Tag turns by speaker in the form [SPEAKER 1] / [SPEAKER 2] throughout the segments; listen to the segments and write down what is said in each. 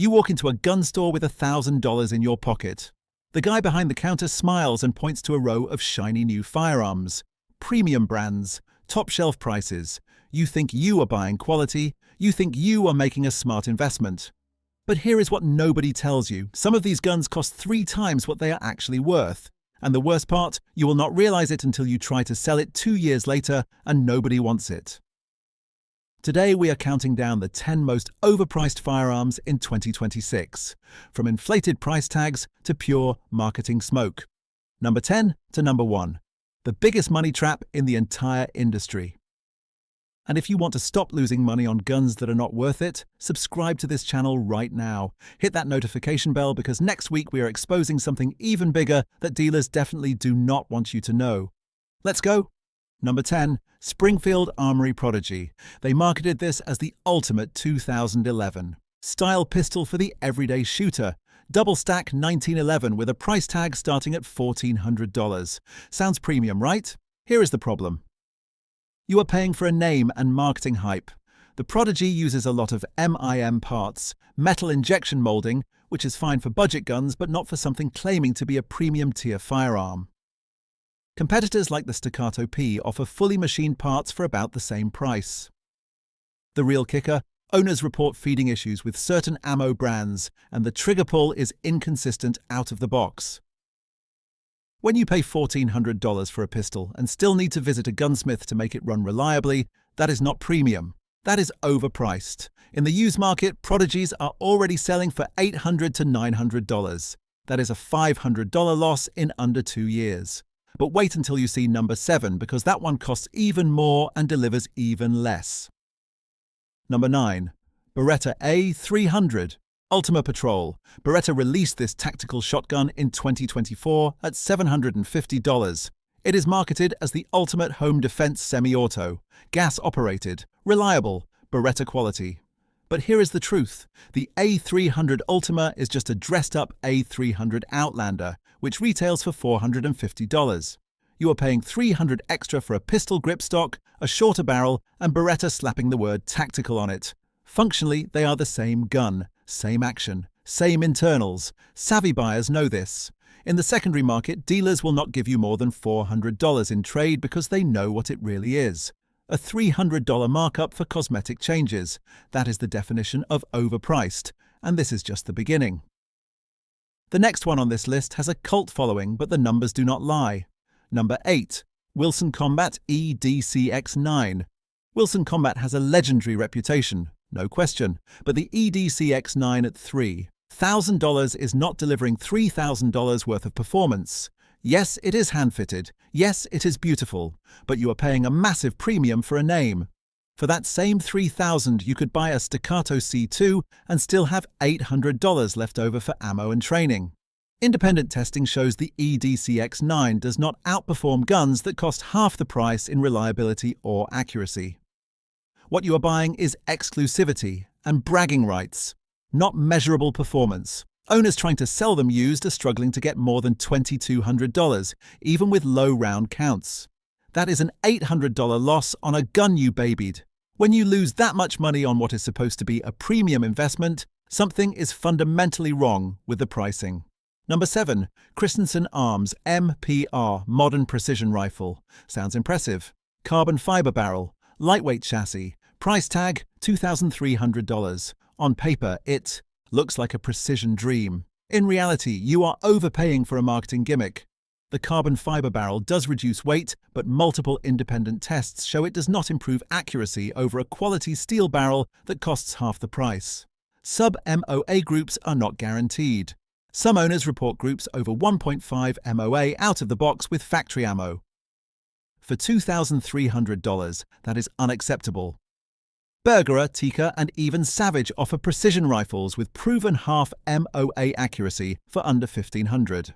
[SPEAKER 1] You walk into a gun store with $1,000 in your pocket. The guy behind the counter smiles and points to a row of shiny new firearms. Premium brands, top shelf prices. You think you are buying quality. You think you are making a smart investment. But here is what nobody tells you. Some of these guns cost 3 times what they are actually worth. And the worst part, you will not realize it until you try to sell it 2 years later and nobody wants it. Today we are counting down the 10 most overpriced firearms in 2026, from inflated price tags to pure marketing smoke. Number 10 to number 1, the biggest money trap in the entire industry. And if you want to stop losing money on guns that are not worth it, subscribe to this channel right now. Hit that notification bell because next week we are exposing something even bigger that dealers definitely do not want you to know. Let's go! Number 10. Springfield Armory Prodigy. They marketed this as the ultimate 2011 style pistol for the everyday shooter. Double stack 1911 with a price tag starting at $1,400. Sounds premium, right? Here is the problem. You are paying for a name and marketing hype. The Prodigy uses a lot of MIM parts, metal injection molding, which is fine for budget guns but not for something claiming to be a premium tier firearm. Competitors like the Staccato P offer fully machined parts for about the same price. The real kicker, owners report feeding issues with certain ammo brands, and the trigger pull is inconsistent out of the box. When you pay $1,400 for a pistol and still need to visit a gunsmith to make it run reliably, that is not premium. That is overpriced. In the used market, Prodigies are already selling for $800 to $900. That is a $500 loss in under 2 years. But wait until you see number 7 because that one costs even more and delivers even less. Number 9. Beretta A300. Ultima Patrol. Beretta released this tactical shotgun in 2024 at $750. It is marketed as the ultimate home defense semi-auto, gas-operated, reliable, Beretta quality. But here is the truth. The A300 Ultima is just a dressed-up A300 Outlander, which retails for $450. You are paying $300 extra for a pistol grip stock, a shorter barrel, and Beretta slapping the word tactical on it. Functionally, they are the same gun. Same action, same internals. Savvy buyers know this. In the secondary market, dealers will not give you more than $400 in trade because they know what it really is. A $300 markup for cosmetic changes. That is the definition of overpriced, and this is just the beginning. The next one on this list has a cult following, but the numbers do not lie. Number 8. Wilson Combat EDCX9. Wilson Combat has a legendary reputation. No question, but the EDCX9 at $3,000 is not delivering $3,000 worth of performance. Yes, it is hand-fitted. Yes, it is beautiful. But you are paying a massive premium for a name. For that same $3,000, you could buy a Staccato C2 and still have $800 left over for ammo and training. Independent testing shows the EDCX9 does not outperform guns that cost half the price in reliability or accuracy. What you are buying is exclusivity and bragging rights, not measurable performance. Owners trying to sell them used are struggling to get more than $2,200, even with low round counts. That is an $800 loss on a gun you babied. When you lose that much money on what is supposed to be a premium investment, something is fundamentally wrong with the pricing. Number 7. Christensen Arms MPR Modern Precision Rifle. Sounds impressive. Carbon fiber barrel, lightweight chassis. Price tag, $2,300. On paper, it looks like a precision dream. In reality, you are overpaying for a marketing gimmick. The carbon fiber barrel does reduce weight, but multiple independent tests show it does not improve accuracy over a quality steel barrel that costs half the price. Sub-MOA groups are not guaranteed. Some owners report groups over 1.5 MOA out of the box with factory ammo. For $2,300, that is unacceptable. Bergera, Tikka, and even Savage offer precision rifles with proven half MOA accuracy for under $1,500.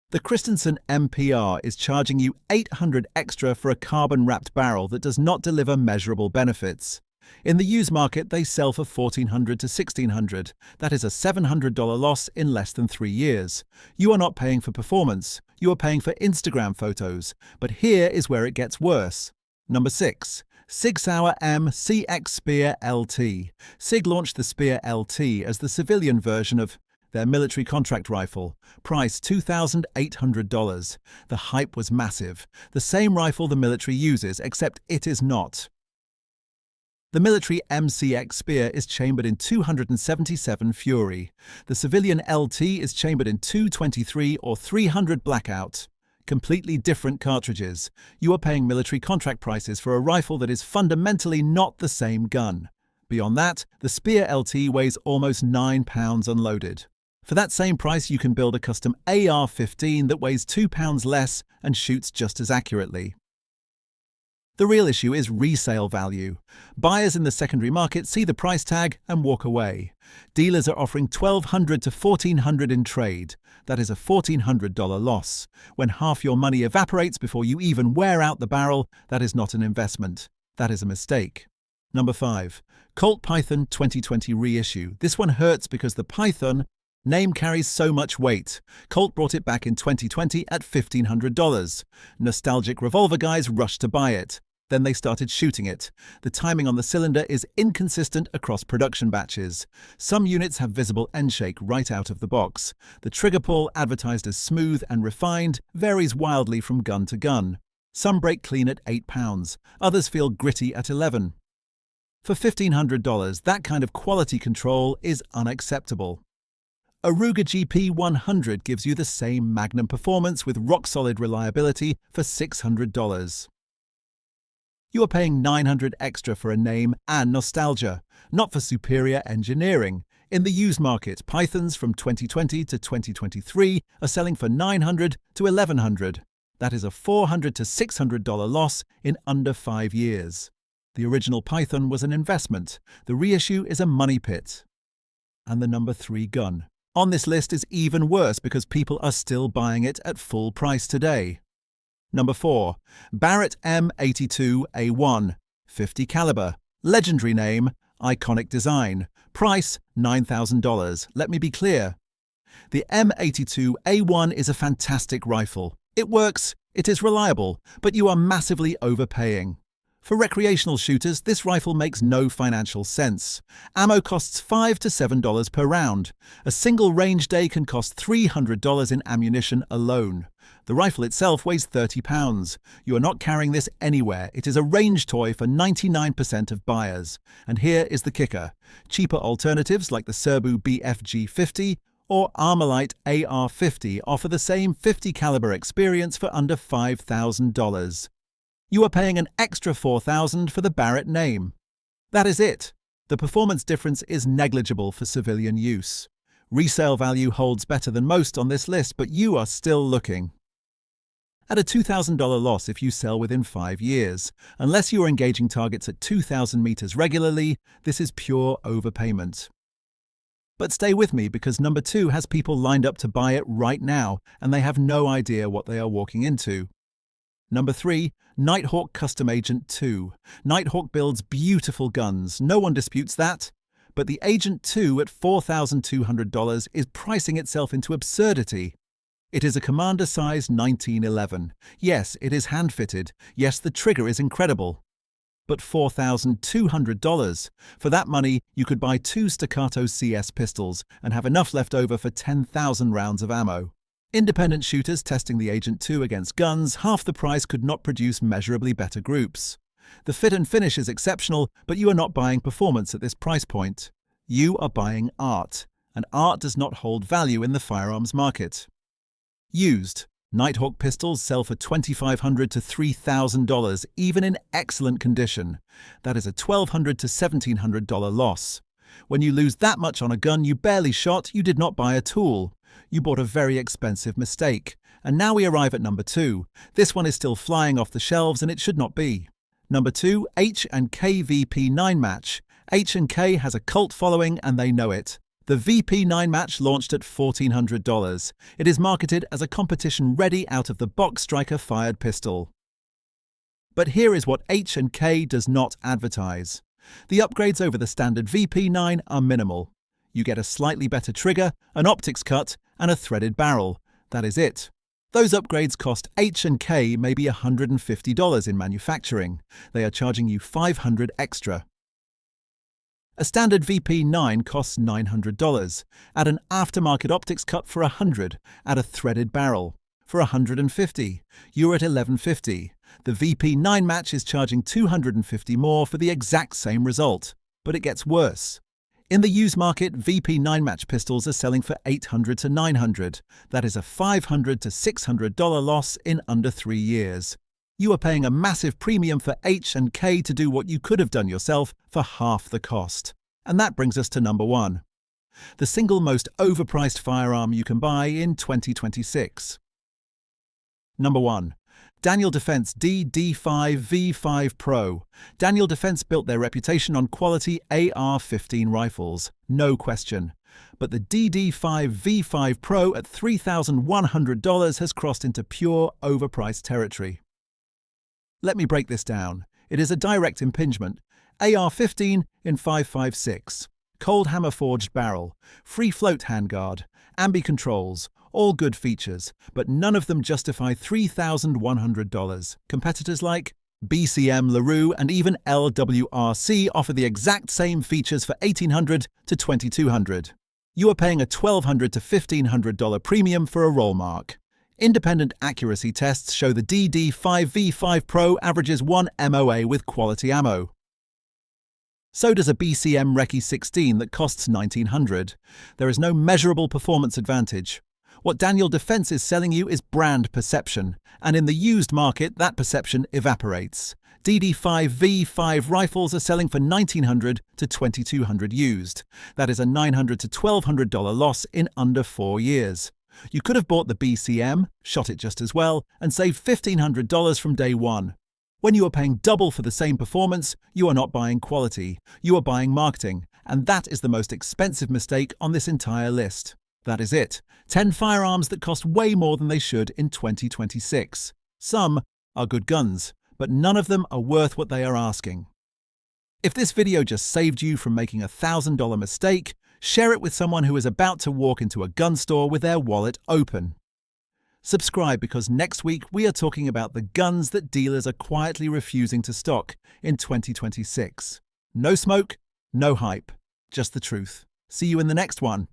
[SPEAKER 1] The Christensen MPR is charging you $800 extra for a carbon-wrapped barrel that does not deliver measurable benefits. In the used market, they sell for $1,400 to $1,600. That is a $700 loss in less than 3 years. You are not paying for performance. You are paying for Instagram photos. But here is where it gets worse. Number 6. Sig Sauer M-CX Speer LT. Sig launched the Speer LT as the civilian version of their military contract rifle, price $2,800. The hype was massive. The same rifle the military uses, except it is not. The military M-CX Speer is chambered in 277 Fury. The civilian LT is chambered in 223 or 300 Blackout. Completely different cartridges. You are paying military contract prices for a rifle that is fundamentally not the same gun. Beyond that, the Speer LT weighs almost 9 pounds unloaded. For that same price, you can build a custom AR-15 that weighs 2 pounds less and shoots just as accurately. The real issue is resale value. Buyers in the secondary market see the price tag and walk away. Dealers are offering $1,200 to $1,400 in trade. That is a $1,400 loss. When half your money evaporates before you even wear out the barrel, that is not an investment. That is a mistake. Number 5. Colt Python 2020 reissue. This one hurts because the Python name carries so much weight. Colt brought it back in 2020 at $1,500. Nostalgic revolver guys rushed to buy it. Then they started shooting it. The timing on the cylinder is inconsistent across production batches. Some units have visible end shake right out of the box. The trigger pull, advertised as smooth and refined, varies wildly from gun to gun. Some break clean at 8 pounds. Others feel gritty at 11. For $1,500, that kind of quality control is unacceptable. A Ruger GP100 gives you the same Magnum performance with rock-solid reliability for $600. You are paying $900 extra for a name and nostalgia, not for superior engineering. In the used market, Pythons from 2020 to 2023 are selling for $900 to $1,100. That is a $400 to $600 loss in under 5 years. The original Python was an investment. The reissue is a money pit. And the number 3 gun on this list is even worse because people are still buying it at full price today. Number 4. Barrett M82A1, 50 caliber, legendary name, iconic design, price $9,000. Let me be clear. The M82A1 is a fantastic rifle. It works, it is reliable, but you are massively overpaying. For recreational shooters, this rifle makes no financial sense. Ammo costs $5 to $7 per round. A single range day can cost $300 in ammunition alone. The rifle itself weighs 30 pounds. You are not carrying this anywhere. It is a range toy for 99% of buyers. And here is the kicker. Cheaper alternatives like the Serbu BFG50 or Armalite AR50 offer the same 50 caliber experience for under $5,000. You are paying an extra $4,000 for the Barrett name. That is it. The performance difference is negligible for civilian use. Resale value holds better than most on this list, but you are still looking at a $2,000 loss if you sell within 5 years. Unless you are engaging targets at 2,000 meters regularly, this is pure overpayment. But stay with me because number 2 has people lined up to buy it right now, and they have no idea what they are walking into. Number 3, Nighthawk Custom Agent 2. Nighthawk builds beautiful guns, no one disputes that. But the Agent 2 at $4,200 is pricing itself into absurdity. It is a commander-size 1911. Yes, it is hand-fitted. Yes, the trigger is incredible. But $4,200. For that money, you could buy 2 Staccato CS pistols and have enough left over for 10,000 rounds of ammo. Independent shooters testing the Agent 2 against guns half the price could not produce measurably better groups. The fit and finish is exceptional, but you are not buying performance at this price point. You are buying art, and art does not hold value in the firearms market. Used. Nighthawk pistols sell for $2,500 to $3,000, even in excellent condition. That is a $1,200 to $1,700 loss. When you lose that much on a gun you barely shot, you did not buy a tool. You bought a very expensive mistake. And now we arrive at number 2. This one is still flying off the shelves and it should not be. Number 2, H&K VP9 match. H&K has a cult following and they know it. The VP9 match launched at $1,400. It is marketed as a competition-ready out-of-the-box striker-fired pistol. But here is what H&K does not advertise. The upgrades over the standard VP9 are minimal. You get a slightly better trigger, an optics cut, and a threaded barrel. That is it. Those upgrades cost H&K maybe $150 in manufacturing. They are charging you $500 extra. A standard VP9 costs $900. Add an aftermarket optics cut for $100. Add a threaded barrel for $150. You're at $1,150. The VP9 match is charging $250 more for the exact same result. But it gets worse. In the used market, VP9 match pistols are selling for $800 to $900. That is a $500 to $600 loss in under 3 years. You are paying a massive premium for H&K to do what you could have done yourself for half the cost. And that brings us to number 1. The single most overpriced firearm you can buy in 2026. Number 1. Daniel Defense DD5V5 Pro. Daniel Defense built their reputation on quality AR-15 rifles, no question. But the DD5V5 Pro at $3,100 has crossed into pure overpriced territory. Let me break this down. It is a direct impingement. AR-15 in 5.56. Cold hammer forged barrel, free float handguard, ambi controls, all good features, but none of them justify $3,100. Competitors like BCM, LaRue, and even LWRC offer the exact same features for $1,800 to $2,200. You are paying a $1,200 to $1,500 premium for a roll mark. Independent accuracy tests show the DD5V5 Pro averages 1 MOA with quality ammo. So does a BCM Recce 16 that costs $1,900. There is no measurable performance advantage. What Daniel Defense is selling you is brand perception, and in the used market, that perception evaporates. DD5V5 rifles are selling for $1,900 to $2,200 used. That is a $900 to $1,200 loss in under 4 years. You could have bought the BCM, shot it just as well, and saved $1,500 from day one. When you are paying double for the same performance, you are not buying quality, you are buying marketing, and that is the most expensive mistake on this entire list. That is it. 10 firearms that cost way more than they should in 2026. Some are good guns, but none of them are worth what they are asking. If this video just saved you from making a $1,000 mistake, share it with someone who is about to walk into a gun store with their wallet open. Subscribe because next week we are talking about the guns that dealers are quietly refusing to stock in 2026. No smoke, no hype, just the truth. See you in the next one.